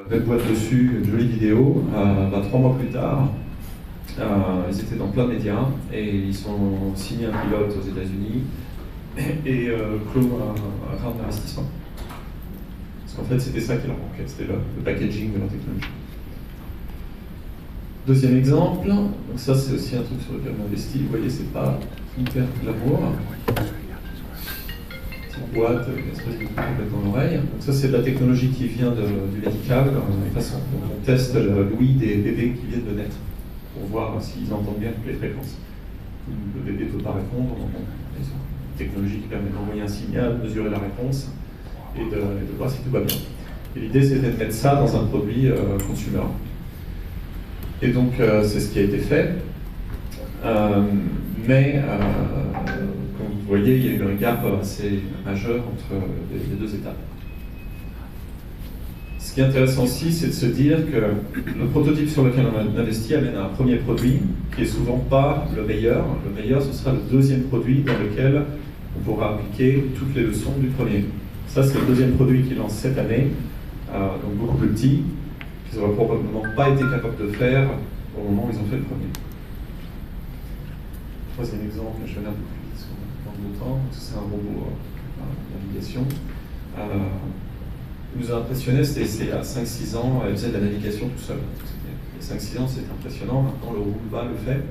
belle boîte dessus, une jolie vidéo. 3 mois plus tard, ils étaient dans plein de médias et ils sont signés un pilote aux États-Unis et clos un round d'investissement. Parce qu'en fait, c'était ça qui leur manquait, c'était le packaging de leur technologie. Deuxième exemple, donc ça c'est aussi un truc sur lequel on investit. Vous voyez, c'est pas hyper glamour. Petite boîte, une espèce de truc dans l'oreille. Donc ça c'est de la technologie qui vient du médical. De façon, on teste l'ouïe des bébés qui viennent de naître pour voir s'ils entendent bien toutes les fréquences. Le bébé ne peut pas répondre, donc ils ont une technologie qui permet d'envoyer un signal, de mesurer la réponse et de voir si tout va bien. Et l'idée c'était de mettre ça dans un produit consumer. Et donc c'est ce qui a été fait, mais comme vous voyez, il y a eu un gap assez majeur entre les deux étapes. Ce qui est intéressant aussi, c'est de se dire que le prototype sur lequel on a investi amène à un premier produit qui est souvent pas le meilleur. Le meilleur, ce sera le deuxième produit dans lequel on pourra appliquer toutes les leçons du premier. Ça, c'est le deuxième produit qu'ils lancent cette année, donc beaucoup plus petit, qu'ils n'auraient probablement pas été capables de faire au moment où ils ont fait le premier. Troisième exemple, je vais aller un peu plus vite parce qu'on manque de temps. C'est un robot de navigation. Il nous a impressionné, c'était à 5-6 ans, il faisait de la navigation tout seul. Il y a 5-6 ans, c'était impressionnant, maintenant le Roomba le fait.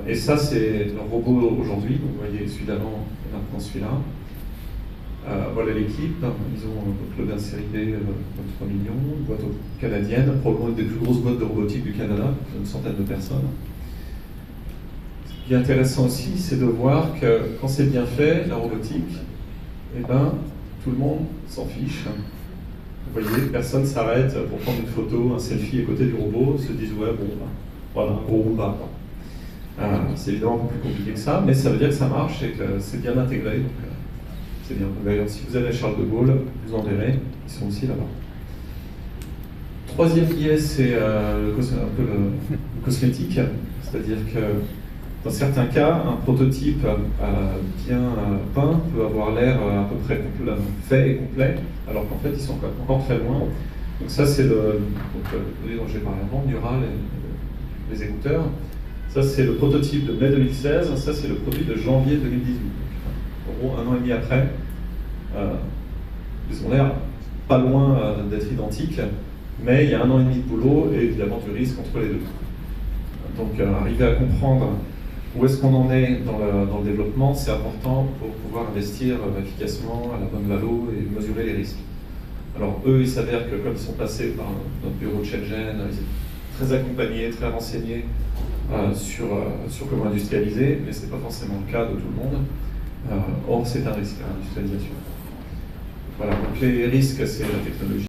Et ça, c'est le robot aujourd'hui, donc vous voyez celui d'avant et maintenant celui-là. Voilà l'équipe, ils ont un club d'un série B de 3 millions, une boîte canadienne, probablement une des plus grosses boîtes de robotique du Canada, une centaine de personnes. Ce qui est intéressant aussi, c'est de voir que quand c'est bien fait, la robotique, eh ben, tout le monde s'en fiche. Vous voyez, personne ne s'arrête pour prendre une photo, un selfie à côté du robot, se disent ouais, bon, voilà, un gros Roomba. C'est évidemment un peu plus compliqué que ça, mais ça veut dire que ça marche et que c'est bien intégré. Donc, c'est bien. D'ailleurs, si vous allez à Charles de Gaulle, vous en verrez, ils sont aussi là-bas. Troisième biais, c'est un peu le cosmétique, c'est-à-dire que dans certains cas, un prototype bien peint peut avoir l'air à peu près fait et complet, alors qu'en fait, ils sont encore très loin. Donc ça, c'est le dont j'ai parlé avant, Neural, les écouteurs. Ça, c'est le prototype de mai 2016, ça, c'est le produit de janvier 2018. En gros, 1 an et demi après, ils ont l'air pas loin d'être identiques, mais il y a 1 an et demi de boulot et évidemment du risque entre les deux. Donc arriver à comprendre où est-ce qu'on en est dans le développement, c'est important pour pouvoir investir efficacement à la bonne valo et mesurer les risques. Alors eux, il s'avère que comme ils sont passés par notre bureau de Shenzhen, ils étaient très accompagnés, très renseignés sur comment industrialiser, mais ce n'est pas forcément le cas de tout le monde. Or, c'est un risque, l'industrialisation. Voilà, donc les risques, c'est la technologie.